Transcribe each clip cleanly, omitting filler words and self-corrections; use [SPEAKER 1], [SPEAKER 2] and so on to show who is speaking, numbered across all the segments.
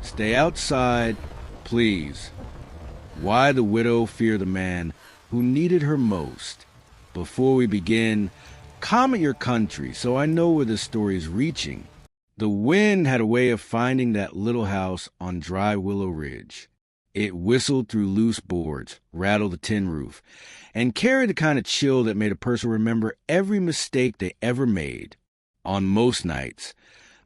[SPEAKER 1] Stay outside, please. Why the widow fear the man who needed her most? Before we begin, comment your country so I know where this story is reaching. The wind had a way of finding that little house on dry Willow Ridge. It whistled through loose boards, rattled the tin roof, and carried the kind of chill that made a person remember every mistake they ever made. On most nights,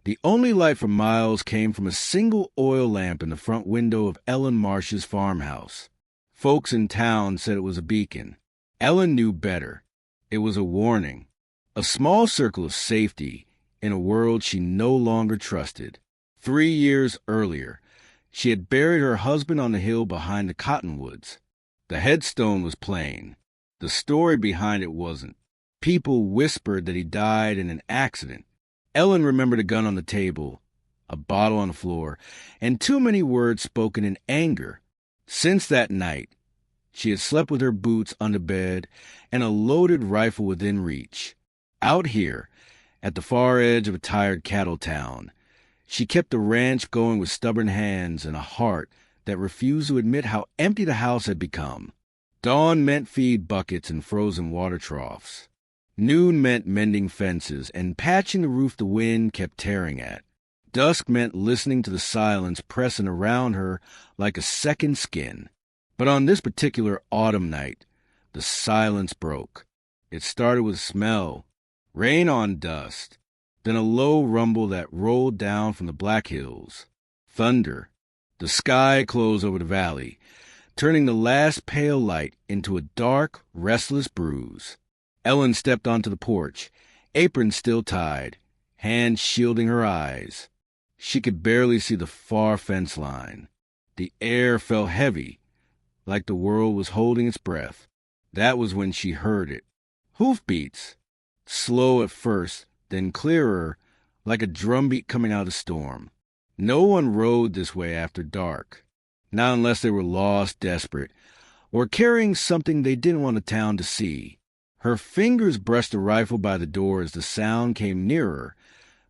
[SPEAKER 1] the only light for miles came from a single oil lamp in the front window of Ellen Marsh's farmhouse. Folks in town said it was a beacon. Ellen knew better. It was a warning, a small circle of safety in a world she no longer trusted. 3 years earlier, she had buried her husband on the hill behind the cottonwoods. The headstone was plain. The story behind it wasn't. People whispered that he died in an accident. Ellen remembered a gun on the table, a bottle on the floor, and too many words spoken in anger. Since that night, she had slept with her boots under bed and a loaded rifle within reach. Out here, at the far edge of a tired cattle town, she kept the ranch going with stubborn hands and a heart that refused to admit how empty the house had become. Dawn meant feed buckets and frozen water troughs. Noon meant mending fences and patching the roof the wind kept tearing at. Dusk meant listening to the silence pressing around her like a second skin. But on this particular autumn night, the silence broke. It started with smell, rain on dust, then a low rumble that rolled down from the Black Hills. Thunder. The sky closed over the valley, turning the last pale light into a dark, restless bruise. Ellen stepped onto the porch, apron still tied, hands shielding her eyes. She could barely see the far fence line. The air felt heavy, like the world was holding its breath. That was when she heard it. Hoofbeats. Slow at first, then clearer, like a drumbeat coming out of a storm. No one rode this way after dark, not unless they were lost, desperate, or carrying something they didn't want the town to see. Her fingers brushed the rifle by the door as the sound came nearer,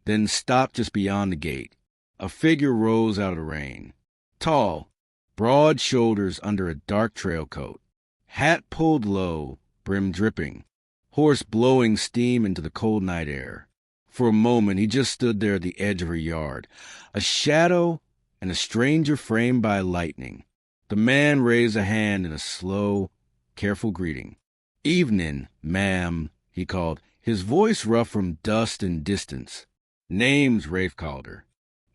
[SPEAKER 1] then stopped just beyond the gate. A figure rose out of the rain. Tall, broad shoulders under a dark trail coat. Hat pulled low, brim dripping. Horse blowing steam into the cold night air. For a moment he just stood there at the edge of her yard, a shadow and a stranger framed by lightning. The man raised a hand in a slow, careful greeting. "Evening, ma'am," he called, his voice rough from dust and distance. "Name's," Rafe called her.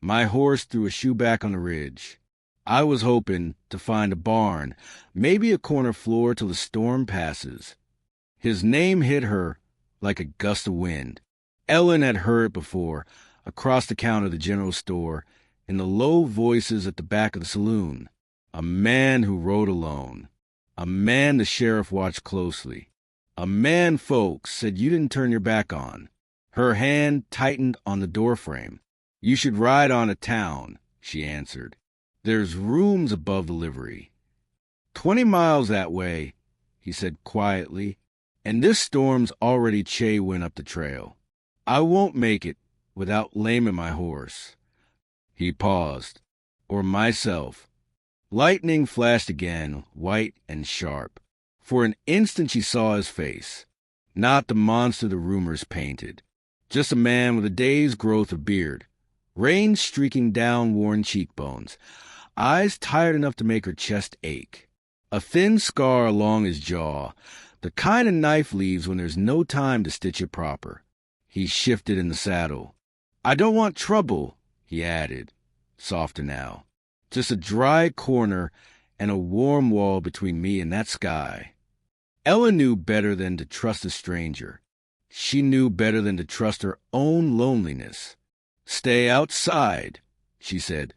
[SPEAKER 1] "My horse threw a shoe back on the ridge. I was hoping to find a barn, maybe a corner floor till the storm passes." His name hit her like a gust of wind. Ellen had heard it before, across the counter of the general store, in the low voices at the back of the saloon. A man who rode alone. A man the sheriff watched closely. A man folks said you didn't turn your back on. Her hand tightened on the doorframe. "You should ride on to town," she answered. "There's rooms above the livery." 20 miles that way," he said quietly, "and this storm's already wind up the trail. I won't make it without laming my horse." He paused. "Or myself." Lightning flashed again, white and sharp. For an instant she saw his face. Not the monster the rumors painted. Just a man with a day's growth of beard. Rain streaking down worn cheekbones. Eyes tired enough to make her chest ache. A thin scar along his jaw. The kind a knife leaves when there's no time to stitch it proper. He shifted in the saddle. "I don't want trouble," he added, softer now. "Just a dry corner and a warm wall between me and that sky." Ellen knew better than to trust a stranger. She knew better than to trust her own loneliness. "Stay outside," she said,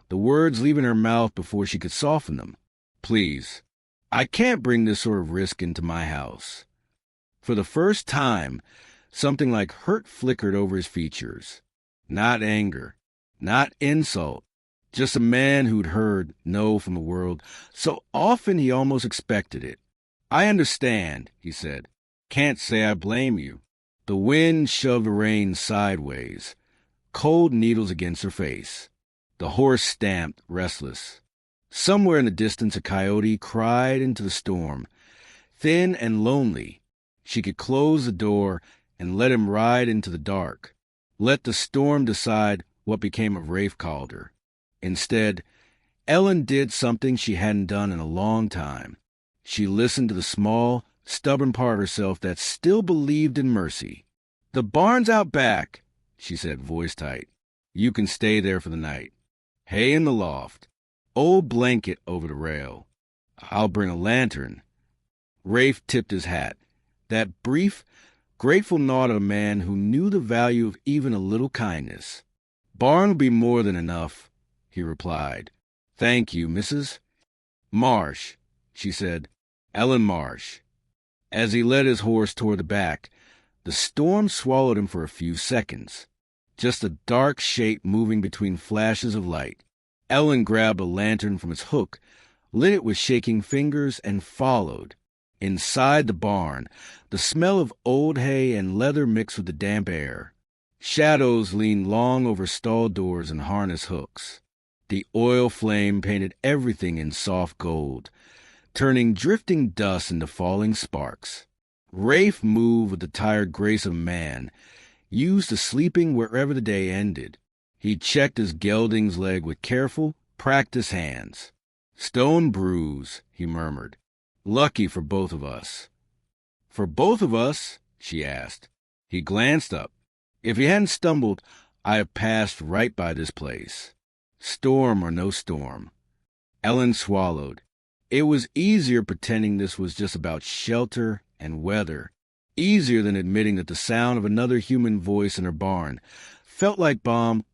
[SPEAKER 1] the words leaving her mouth before she could soften them. "Please. I can't bring this sort of risk into my house." For the first time, something like hurt flickered over his features. Not anger, not insult, just a man who'd heard no from the world so often he almost expected it. "I understand," he said. "Can't say I blame you." The wind shoved the rain sideways, cold needles against her face. The horse stamped, restless. Somewhere in the distance, a coyote cried into the storm. Thin and lonely, she could close the door and let him ride into the dark. Let the storm decide what became of Rafe Calder. Instead, Ellen did something she hadn't done in a long time. She listened to the small, stubborn part of herself that still believed in mercy. "The barn's out back," she said, voice tight. "You can stay there for the night. Hay in the loft. Old blanket over the rail. I'll bring a lantern." Rafe tipped his hat. That brief, grateful nod of a man who knew the value of even a little kindness. "Barn will be more than enough," he replied. "Thank you, Mrs. Marsh," she said. "Ellen Marsh." As he led his horse toward the back, the storm swallowed him for a few seconds. Just a dark shape moving between flashes of light. Ellen grabbed a lantern from its hook, lit it with shaking fingers, and followed. Inside the barn, the smell of old hay and leather mixed with the damp air. Shadows leaned long over stall doors and harness hooks. The oil flame painted everything in soft gold, turning drifting dust into falling sparks. Rafe moved with the tired grace of a man, used to sleeping wherever the day ended. He checked his gelding's leg with careful, practiced hands. "Stone bruise," he murmured. "Lucky for both of us." "For both of us?" she asked. He glanced up. "If he hadn't stumbled, I have passed right by this place. Storm or no storm." Ellen swallowed. It was easier pretending this was just about shelter and weather, easier than admitting that the sound of another human voice in her barn felt like balm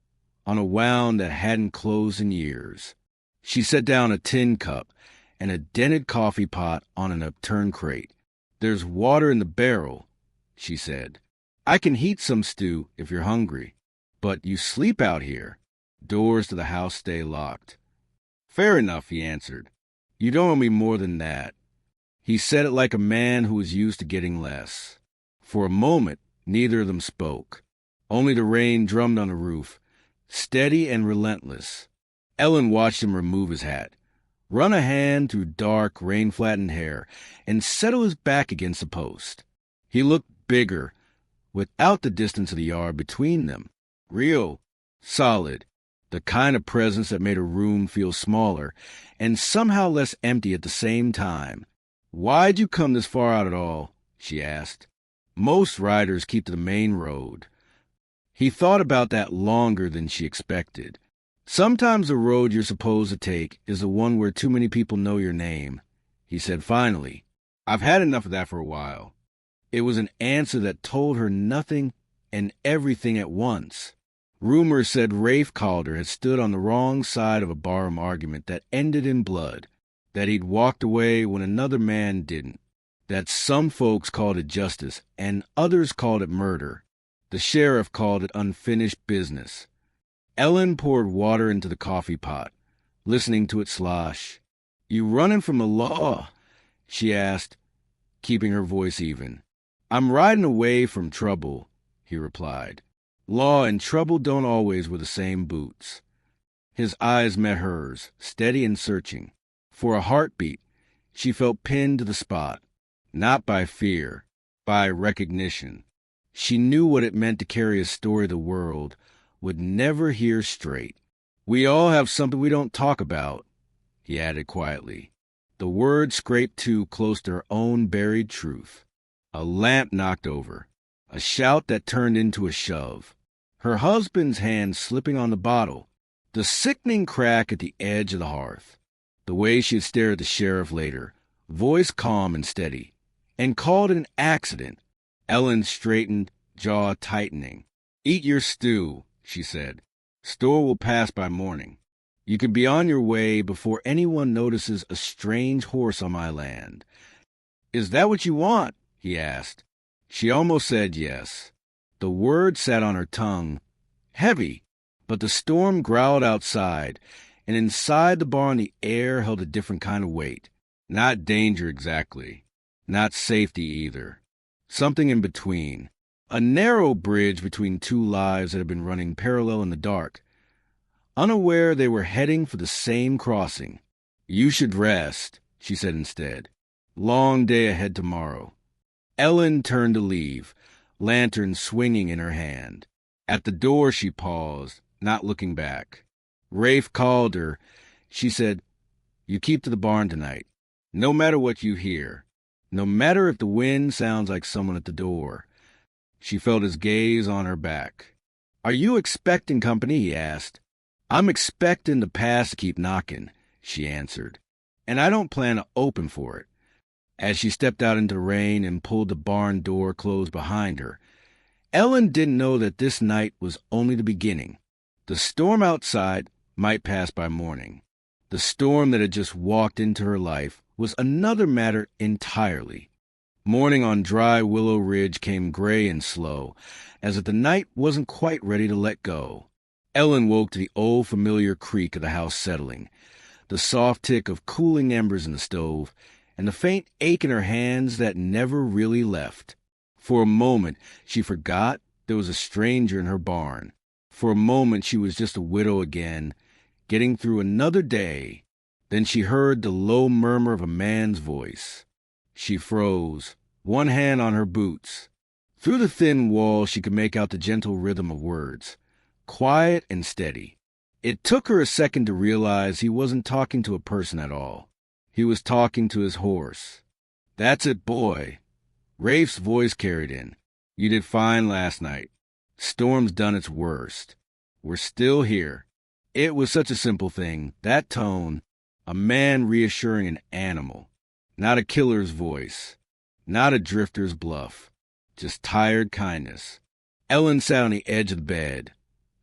[SPEAKER 1] on a wound that hadn't closed in years. She set down a tin cup and a dented coffee pot on an upturned crate. "There's water in the barrel," she said. "I can heat some stew if you're hungry. But you sleep out here. Doors to the house stay locked." "Fair enough," he answered. "You don't owe me more than that." He said it like a man who was used to getting less. For a moment, neither of them spoke. Only the rain drummed on the roof, steady and relentless. Ellen watched him remove his hat, run a hand through dark, rain-flattened hair, and settle his back against the post. He looked bigger, without the distance of the yard between them. Real, solid, the kind of presence that made a room feel smaller and somehow less empty at the same time. "Why'd you come this far out at all?" she asked. "Most riders keep to the main road." He thought about that longer than she expected. "Sometimes the road you're supposed to take is the one where too many people know your name," he said finally. "I've had enough of that for a while." It was an answer that told her nothing and everything at once. Rumor said Rafe Calder had stood on the wrong side of a barroom argument that ended in blood, that he'd walked away when another man didn't, that some folks called it justice and others called it murder. The sheriff called it unfinished business. Ellen poured water into the coffee pot, listening to it slosh. "You running from the law?" she asked, keeping her voice even. "I'm riding away from trouble," he replied. "Law and trouble don't always wear the same boots." His eyes met hers, steady and searching. For a heartbeat, she felt pinned to the spot, not by fear, by recognition. She knew what it meant to carry a story the world would never hear straight. "We all have something we don't talk about," he added quietly. The word scraped too close to her own buried truth. A lamp knocked over, a shout that turned into a shove. Her husband's hand slipping on the bottle, the sickening crack at the edge of the hearth. The way she had stared at the sheriff later, voice calm and steady, and called it an accident. Ellen straightened, jaw tightening. "Eat your stew," she said. "Store will pass by morning. You can be on your way before anyone notices a strange horse on my land." "Is that what you want?" he asked. She almost said yes. The word sat on her tongue, heavy, but the storm growled outside, and inside the barn the air held a different kind of weight. Not danger exactly, not safety either. Something in between. A narrow bridge between two lives that had been running parallel in the dark. unaware they were heading for the same crossing. "You should rest," she said instead. "Long day ahead tomorrow." Ellen turned to leave, lantern swinging in her hand. At the door she paused, not looking back. Rafe called her. She said, "You keep to the barn tonight. No matter what you hear. No matter if the wind sounds like someone at the door." She felt his gaze on her back. "Are you expecting company?" he asked. "I'm expecting the pass to keep knocking," she answered. "And I don't plan to open for it." As she stepped out into the rain and pulled the barn door closed behind her, Ellen didn't know that this night was only the beginning. The storm outside might pass by morning. The storm that had just walked into her life was another matter entirely. Morning on dry Willow Ridge came gray and slow, as if the night wasn't quite ready to let go. Ellen woke to the old familiar creak of the house settling, the soft tick of cooling embers in the stove, and the faint ache in her hands that never really left. For a moment, she forgot there was a stranger in her barn. For a moment, she was just a widow again, getting through another day. Then she heard the low murmur of a man's voice. She froze, one hand on her boots. Through the thin wall, she could make out the gentle rhythm of words, quiet and steady. It took her a second to realize he wasn't talking to a person at all. He was talking to his horse. "That's it, boy." Rafe's voice carried in. "You did fine last night. Storm's done its worst. We're still here." It was such a simple thing, that tone, a man reassuring an animal. Not a killer's voice, not a drifter's bluff, just tired kindness. Ellen sat on the edge of the bed,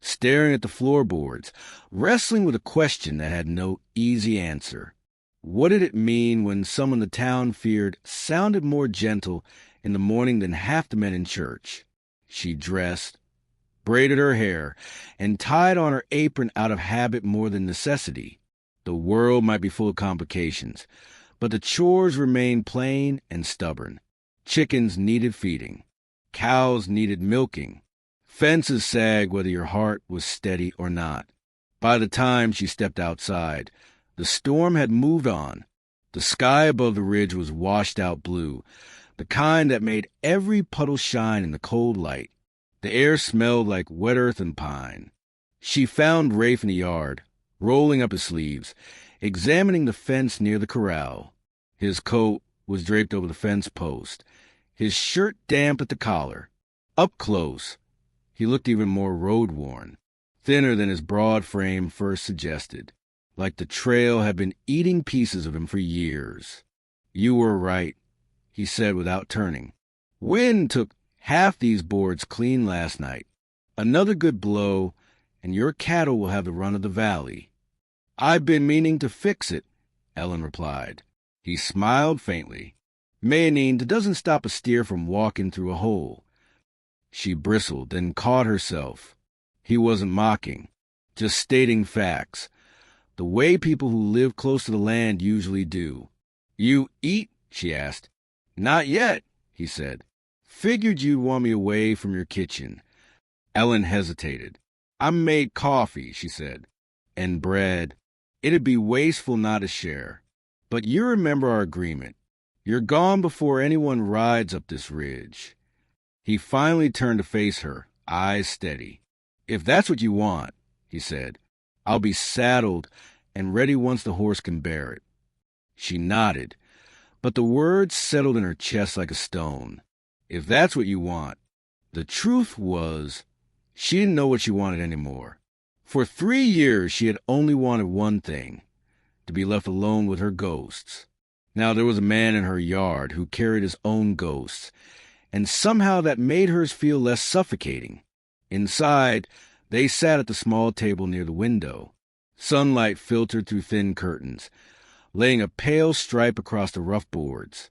[SPEAKER 1] staring at the floorboards, wrestling with a question that had no easy answer. What did it mean when someone the town feared sounded more gentle in the morning than half the men in church? She dressed, braided her hair, and tied on her apron out of habit more than necessity. The world might be full of complications, but the chores remained plain and stubborn. Chickens needed feeding. Cows needed milking. Fences sagged whether your heart was steady or not. By the time she stepped outside, the storm had moved on. The sky above the ridge was washed out blue, the kind that made every puddle shine in the cold light. The air smelled like wet earth and pine. She found Rafe in the yard, rolling up his sleeves, examining the fence near the corral. His coat was draped over the fence post, his shirt damp at the collar. Up close, he looked even more road-worn, thinner than his broad frame first suggested, like the trail had been eating pieces of him for years. "You were right," he said without turning. "Wind took half these boards clean last night. Another good blow, and your cattle will have the run of the valley." "I've been meaning to fix it," Ellen replied. He smiled faintly. "Mayonnaise doesn't stop a steer from walking through a hole." She bristled, then caught herself. He wasn't mocking, just stating facts, the way people who live close to the land usually do. "You eat?" she asked. "Not yet," he said. "Figured you'd want me away from your kitchen." Ellen hesitated. "I made coffee," she said, "and bread. It'd be wasteful not to share. But you remember our agreement. You're gone before anyone rides up this ridge." He finally turned to face her, eyes steady. "If that's what you want," he said, "I'll be saddled and ready once the horse can bear it." She nodded, but the words settled in her chest like a stone. If that's what you want. The truth was, she didn't know what she wanted anymore. For 3 years, she had only wanted one thing, to be left alone with her ghosts. Now there was a man in her yard who carried his own ghosts, and somehow that made hers feel less suffocating. Inside, they sat at the small table near the window. Sunlight filtered through thin curtains, laying a pale stripe across the rough boards.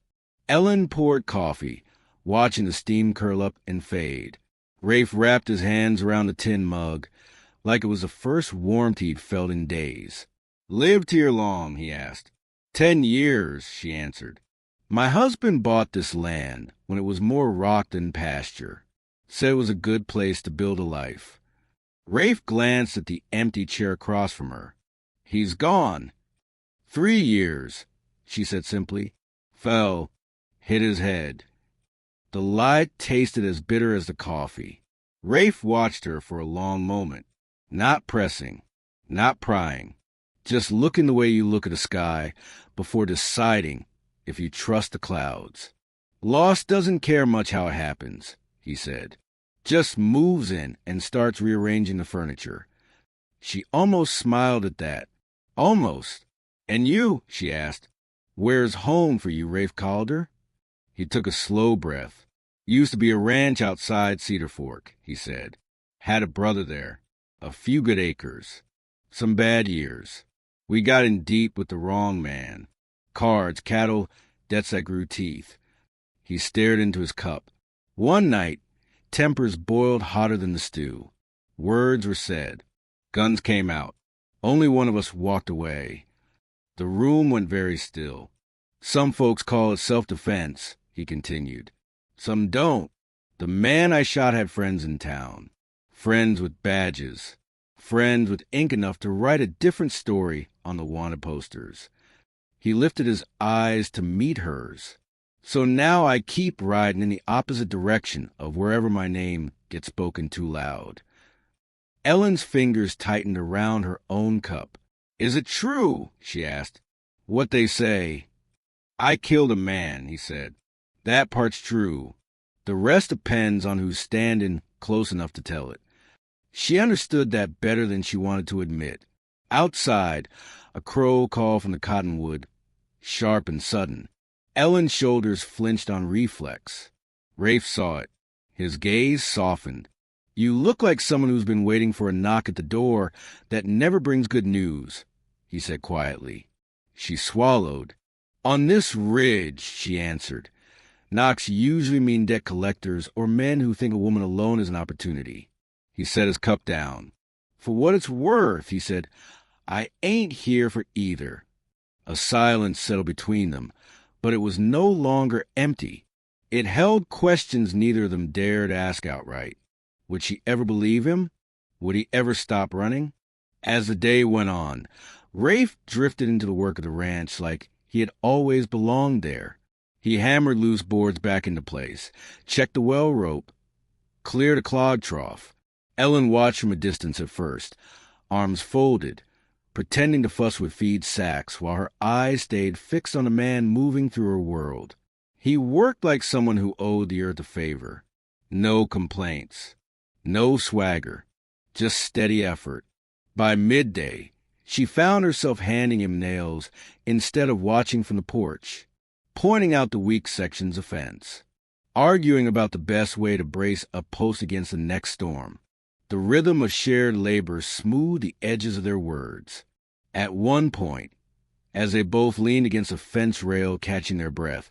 [SPEAKER 1] Ellen poured coffee, watching the steam curl up and fade. Rafe wrapped his hands around the tin mug, like it was the first warmth he'd felt in days. "Lived here long?" he asked. 10 years, she answered. "My husband bought this land when it was more rock than pasture. Said it was a good place to build a life. Rafe glanced at the empty chair across from her. He's gone. 3 years, she said simply. Fell, hit his head. The lie tasted as bitter as the coffee. Rafe watched her for a long moment, not pressing, not prying, just looking the way you look at the sky before deciding if you trust the clouds. Loss doesn't care much how it happens, he said. Just moves in and starts rearranging the furniture. She almost smiled at that. Almost. And you, she asked, where's home for you, Rafe Calder? He took a slow breath. Used to be a ranch outside Cedar Fork, he said. Had a brother there. A few good acres. Some bad years. We got in deep with the wrong man. Cards, cattle, debts that grew teeth. He stared into his cup. One night, tempers boiled hotter than the stew. Words were said. Guns came out. Only one of us walked away. The room went very still. Some folks call it self-defense, he continued. Some don't. The man I shot had friends in town. Friends with badges. Friends with ink enough to write a different story on the wanted posters. He lifted his eyes to meet hers. So now I keep riding in the opposite direction of wherever my name gets spoken too loud. Ellen's fingers tightened around her own cup. Is it true? She asked. What they say. I killed a man, he said. That part's true. The rest depends on who's standing close enough to tell it. She understood that better than she wanted to admit. Outside, a crow called from the cottonwood, sharp and sudden. Ellen's shoulders flinched on reflex. Rafe saw it. His gaze softened. You look like someone who's been waiting for a knock at the door that never brings good news, he said quietly. She swallowed. On this ridge, she answered. Knocks usually mean debt collectors or men who think a woman alone is an opportunity. He set his cup down. For what it's worth, he said, I ain't here for either. A silence settled between them, but it was no longer empty. It held questions neither of them dared ask outright. Would she ever believe him? Would he ever stop running? As the day went on, Rafe drifted into the work of the ranch like he had always belonged there. He hammered loose boards back into place, checked the well rope, cleared a clog trough. Ellen watched from a distance at first, arms folded, pretending to fuss with feed sacks while her eyes stayed fixed on a man moving through her world. He worked like someone who owed the earth a favor. No complaints. No swagger. Just steady effort. By midday, she found herself handing him nails instead of watching from the porch, pointing out the weak sections of fence, arguing about the best way to brace a post against the next storm. The rhythm of shared labor smoothed the edges of their words. At one point, as they both leaned against a fence rail catching their breath,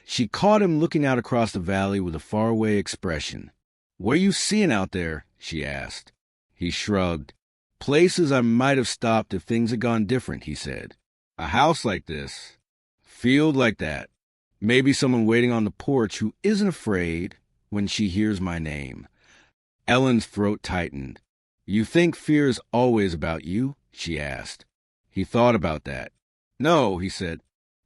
[SPEAKER 1] she caught him looking out across the valley with a faraway expression. What are you seeing out there? She asked. He shrugged. Places I might have stopped if things had gone different, he said. A house like this. Field like that. Maybe someone waiting on the porch who isn't afraid when she hears my name. Ellen's throat tightened. You think fear is always about you? She asked. He thought about that. No, he said.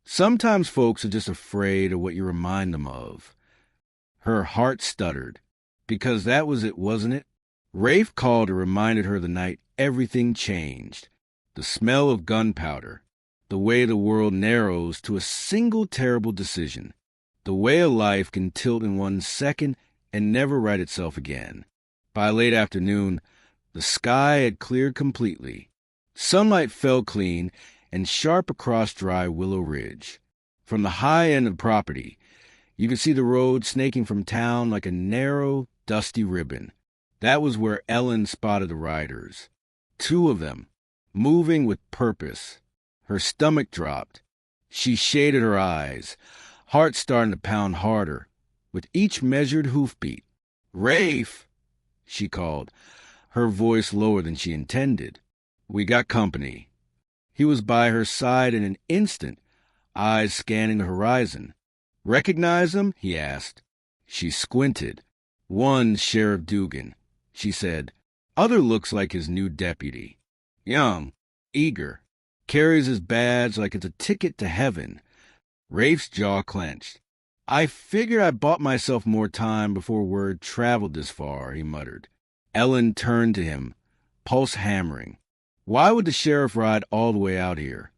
[SPEAKER 1] Sometimes folks are just afraid of what you remind them of. Her heart stuttered. Because that was it, wasn't it? Rafe Calder reminded her the night everything changed. The smell of gunpowder. The way the world narrows to a single terrible decision. The way a life can tilt in 1 second and never right itself again. By late afternoon, the sky had cleared completely. Sunlight fell clean and sharp across dry Willow Ridge. From the high end of the property, you could see the road snaking from town like a narrow, dusty ribbon. That was where Ellen spotted the riders. 2 of them, moving with purpose. Her stomach dropped. She shaded her eyes, heart starting to pound harder with each measured hoofbeat. Rafe! She called, her voice lower than she intended. We got company. He was by her side in an instant, eyes scanning the horizon. Recognize him? He asked. She squinted. One Sheriff Dugan. She said, Other looks like his new deputy. Young, eager, carries his badge like it's a ticket to heaven. Rafe's jaw clenched. I figured I bought myself more time before word traveled this far, he muttered. Ellen turned to him, pulse hammering. Why would the sheriff ride all the way out here?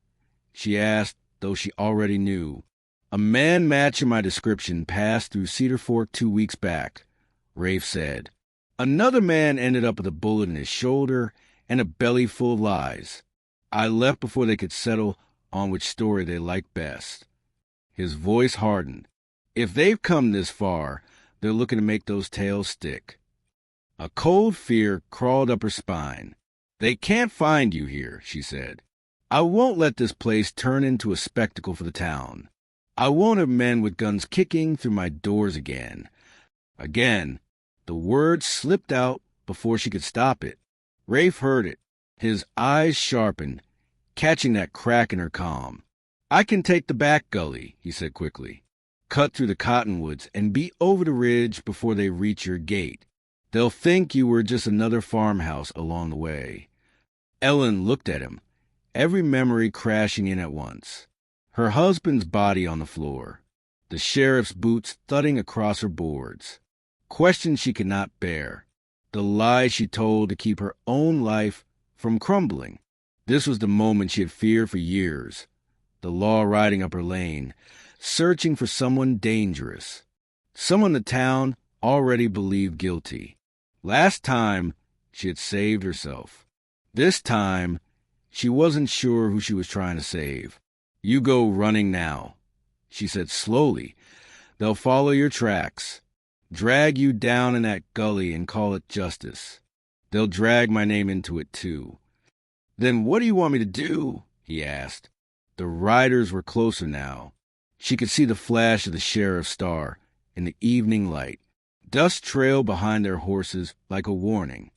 [SPEAKER 1] She asked, though she already knew. A man matching my description passed through Cedar Fork 2 weeks back, Rafe said. Another man ended up with a bullet in his shoulder and a belly full of lies. I left before they could settle on which story they liked best. His voice hardened. If they've come this far, they're looking to make those tales stick. A cold fear crawled up her spine. They can't find you here, she said. I won't let this place turn into a spectacle for the town. I won't have men with guns kicking through my doors again. Again, the word slipped out before she could stop it. Rafe heard it, his eyes sharpened, catching that crack in her calm. I can take the back gully, he said quickly. Cut through the cottonwoods and be over the ridge before they reach your gate. They'll think you were just another farmhouse along the way. Ellen looked at him, every memory crashing in at once. Her husband's body on the floor, the sheriff's boots thudding across her boards. Questions she could not bear, the lies she told to keep her own life from crumbling. This was the moment she had feared for years, the law riding up her lane, searching for someone dangerous, someone the town already believed guilty. Last time, she had saved herself. This time, she wasn't sure who she was trying to save. You go running now, she said slowly. They'll follow your tracks, drag you down in that gully and call it justice. They'll drag my name into it, too. Then what do you want me to do? He asked. The riders were closer now. She could see the flash of the sheriff's star in the evening light. Dust trailed behind their horses like a warning.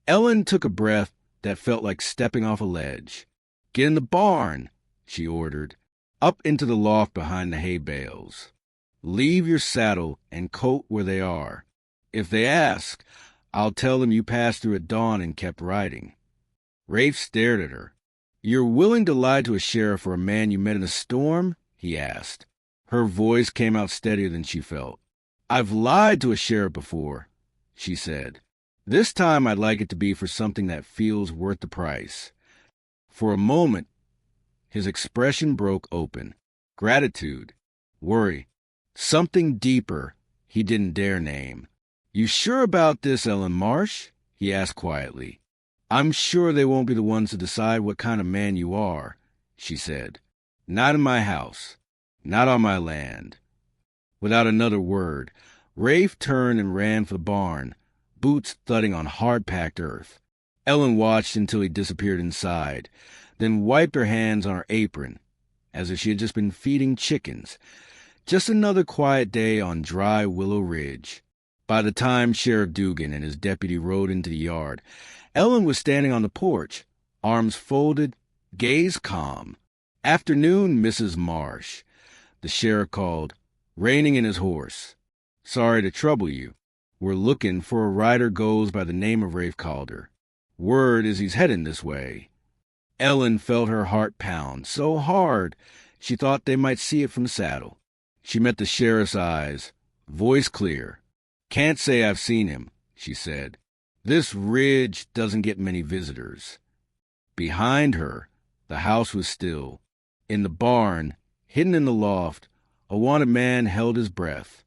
[SPEAKER 1] Ellen took a breath that felt like stepping off a ledge. Get in the barn, she ordered, up into the loft behind the hay bales. Leave your saddle and coat where they are. If they ask, I'll tell them you passed through at dawn and kept riding. Rafe stared at her. You're willing to lie to a sheriff or a man you met in a storm? He asked. Her voice came out steadier than she felt. I've lied to a sheriff before, she said. This time I'd like it to be for something that feels worth the price. For a moment, his expression broke open. Gratitude, worry, something deeper he didn't dare name. You sure about this, Ellen Marsh? He asked quietly. I'm sure they won't be the ones to decide what kind of man you are, she said. Not in my house. Not on my land. Without another word, Rafe turned and ran for the barn, boots thudding on hard-packed earth. Ellen watched until he disappeared inside, then wiped her hands on her apron, as if she had just been feeding chickens. Just another quiet day on dry Willow Ridge. By the time Sheriff Dugan and his deputy rode into the yard, Ellen was standing on the porch, arms folded, gaze calm. Afternoon, Mrs. Marsh, the sheriff called, reining in his horse. Sorry to trouble you. We're looking for a rider goes by the name of Rafe Calder. Word is he's heading this way. Ellen felt her heart pound so hard she thought they might see it from the saddle. She met the sheriff's eyes, voice clear. Can't say I've seen him, she said. This ridge doesn't get many visitors. Behind her, the house was still. In the barn, hidden in the loft, a wanted man held his breath.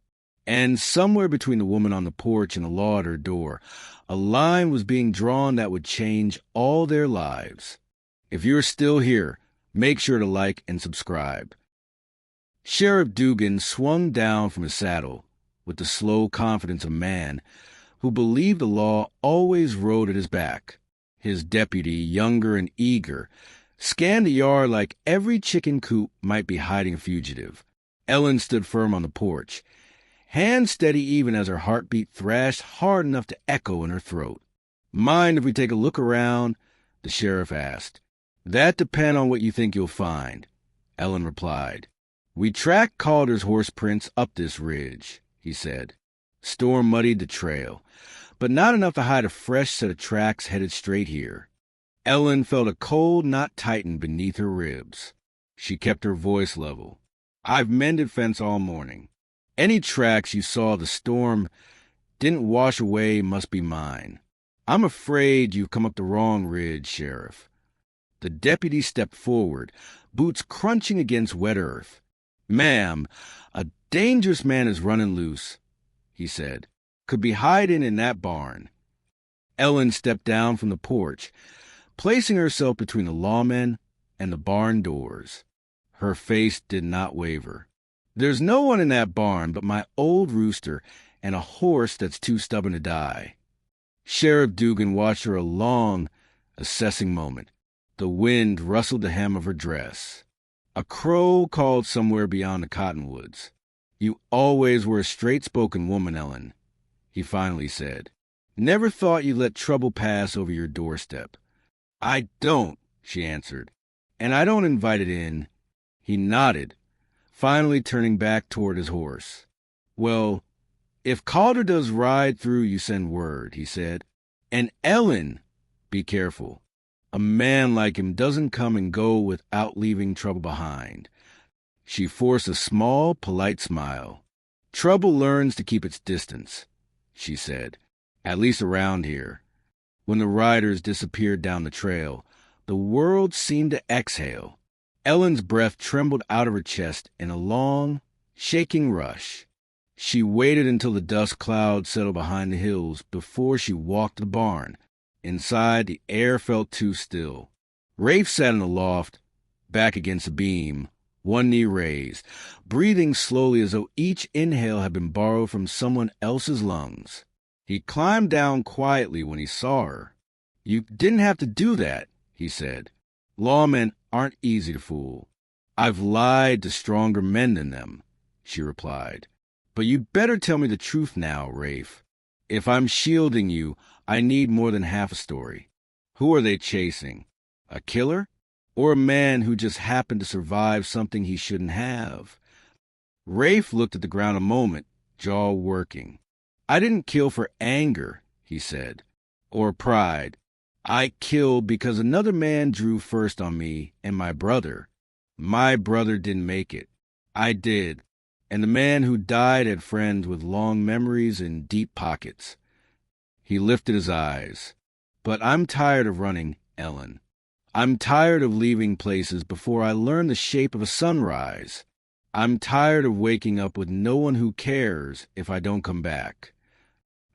[SPEAKER 1] And somewhere between the woman on the porch and the law at her door, a line was being drawn that would change all their lives. If you're still here, make sure to like and subscribe. Sheriff Dugan swung down from his saddle with the slow confidence of a man who believed the law always rode at his back. His deputy, younger and eager, scanned the yard like every chicken coop might be hiding a fugitive. Ellen stood firm on the porch, hands steady even as her heartbeat thrashed hard enough to echo in her throat. Mind if we take a look around? The sheriff asked. That depends on what you think you'll find, Ellen replied. We tracked Calder's horse prints up this ridge, he said. Storm muddied the trail, but not enough to hide a fresh set of tracks headed straight here. Ellen felt a cold knot tighten beneath her ribs. She kept her voice level. I've mended fence all morning. Any tracks you saw the storm didn't wash away must be mine. I'm afraid you've come up the wrong ridge, Sheriff. The deputy stepped forward, boots crunching against wet earth. Ma'am, a dangerous man is running loose, he said. Could be hiding in that barn. Ellen stepped down from the porch, placing herself between the lawmen and the barn doors. Her face did not waver. There's no one in that barn but my old rooster and a horse that's too stubborn to die. Sheriff Dugan watched her a long, assessing moment. The wind rustled the hem of her dress. A crow called somewhere beyond the cottonwoods. You always were a straight-spoken woman, Ellen, he finally said. Never thought you'd let trouble pass over your doorstep. I don't, she answered, and I don't invite it in. He nodded, finally turning back toward his horse. Well, if Calder does ride through, you send word, he said. And Ellen, be careful. A man like him doesn't come and go without leaving trouble behind. She forced a small, polite smile. Trouble learns to keep its distance, she said, at least around here. When the riders disappeared down the trail, the world seemed to exhale. Ellen's breath trembled out of her chest in a long, shaking rush. She waited until the dust cloud settled behind the hills before she walked to the barn. Inside, the air felt too still. Rafe sat in the loft, back against a beam, one knee raised, breathing slowly as though each inhale had been borrowed from someone else's lungs. He climbed down quietly when he saw her. You didn't have to do that, he said. Lawmen aren't easy to fool. I've lied to stronger men than them, she replied. But you'd better tell me the truth now, Rafe. If I'm shielding you, I need more than half a story. Who are they chasing? A killer? Or a man who just happened to survive something he shouldn't have? Rafe looked at the ground a moment, jaw working. I didn't kill for anger, he said, or pride. I killed because another man drew first on me and my brother. My brother didn't make it. I did. And the man who died had friends with long memories and deep pockets. He lifted his eyes. But I'm tired of running, Ellen. I'm tired of leaving places before I learn the shape of a sunrise. I'm tired of waking up with no one who cares if I don't come back.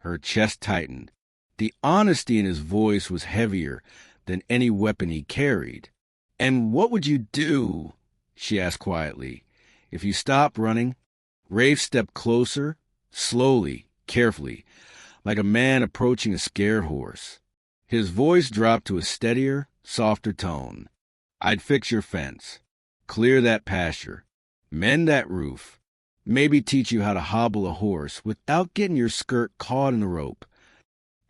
[SPEAKER 1] Her chest tightened. The honesty in his voice was heavier than any weapon he carried. And what would you do? She asked quietly. If you stopped running? Rafe stepped closer, slowly, carefully, like a man approaching a scared horse. His voice dropped to a steadier, softer tone. I'd fix your fence, clear that pasture, mend that roof, maybe teach you how to hobble a horse without getting your skirt caught in the rope.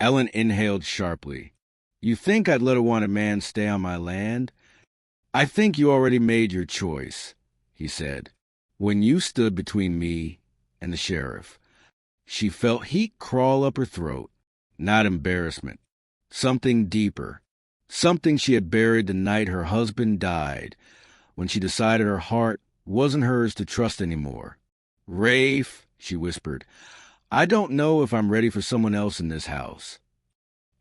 [SPEAKER 1] Ellen inhaled sharply. You think I'd let a wanted man stay on my land? I think you already made your choice, he said, when you stood between me and the sheriff. She felt heat crawl up her throat, not embarrassment, something deeper, something she had buried the night her husband died, when she decided her heart wasn't hers to trust anymore. Rafe, she whispered, I don't know if I'm ready for someone else in this house.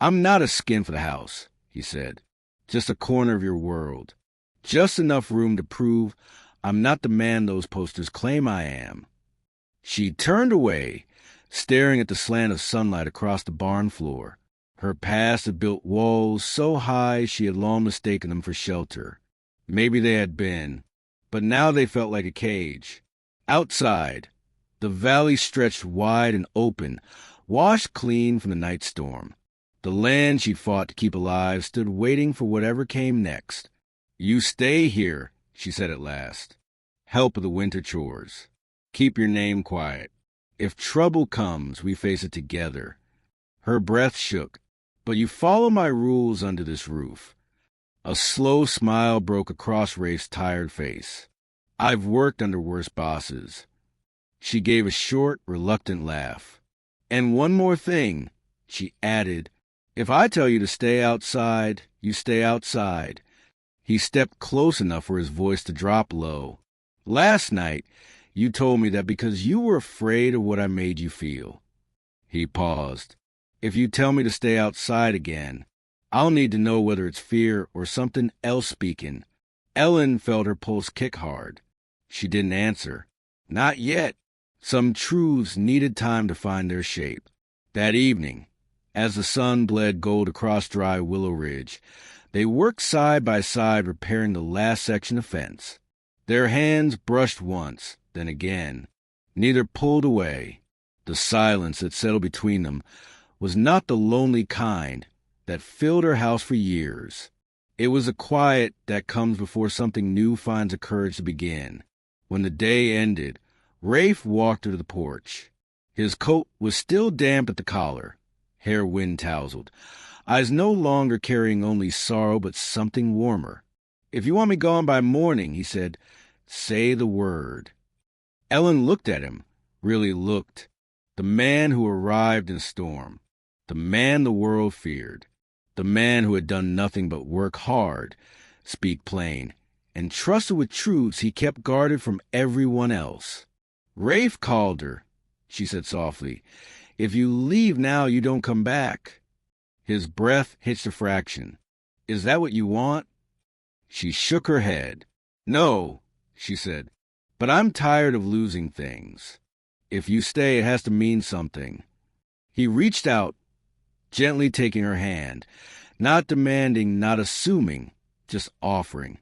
[SPEAKER 1] I'm not a skin for the house, he said, just a corner of your world, just enough room to prove I'm not the man those posters claim I am. She turned away, staring at the slant of sunlight across the barn floor. Her past had built walls so high she had long mistaken them for shelter. Maybe they had been, but now they felt like a cage. Outside, the valley stretched wide and open, washed clean from the night storm. The land she'd fought to keep alive stood waiting for whatever came next. You stay here, she said at last. Help with the winter chores. Keep your name quiet. If trouble comes, we face it together. Her breath shook. But you follow my rules under this roof. A slow smile broke across Rafe's tired face. I've worked under worse bosses. She gave a short, reluctant laugh. And one more thing, She added, "If I tell you to stay outside, you stay outside." He stepped close enough for his voice to drop low. "Last night, you told me that because you were afraid of what I made you feel." He paused. "If you tell me to stay outside again, I'll need to know whether it's fear or something else speaking." Ellen felt her pulse kick hard. She didn't answer. Not yet. Some truths needed time to find their shape. That evening, as the sun bled gold across dry Willow Ridge, they worked side by side repairing the last section of fence. Their hands brushed once, then again. Neither pulled away. The silence that settled between them was not the lonely kind that filled her house for years. It was a quiet that comes before something new finds the courage to begin. When the day ended, Rafe walked to the porch. His coat was still damp at the collar, hair wind-tousled, eyes no longer carrying only sorrow but something warmer. "If you want me gone by morning," he said, "say the word." Ellen looked at him, really looked. The man who arrived in a storm. The man the world feared. The man who had done nothing but work hard, speak plain, and trusted with truths he kept guarded from everyone else. "Rafe Calder," she said softly. "If you leave now, you don't come back." His breath hitched a fraction. "Is that what you want?" She shook her head. "No," she said, "but I'm tired of losing things. If you stay, it has to mean something." He reached out, gently taking her hand, not demanding, not assuming, just offering.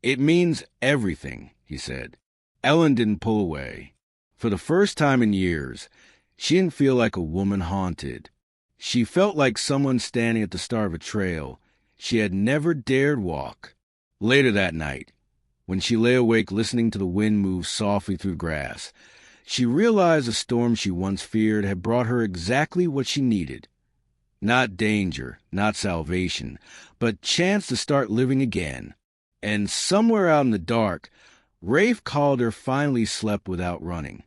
[SPEAKER 1] "It means everything," he said. Ellen didn't pull away. For the first time in years, she didn't feel like a woman haunted. She felt like someone standing at the start of a trail she had never dared walk. Later that night, when she lay awake listening to the wind move softly through grass, she realized the storm she once feared had brought her exactly what she needed. Not danger, not salvation, but chance to start living again. And somewhere out in the dark, Rafe Calder finally slept without running.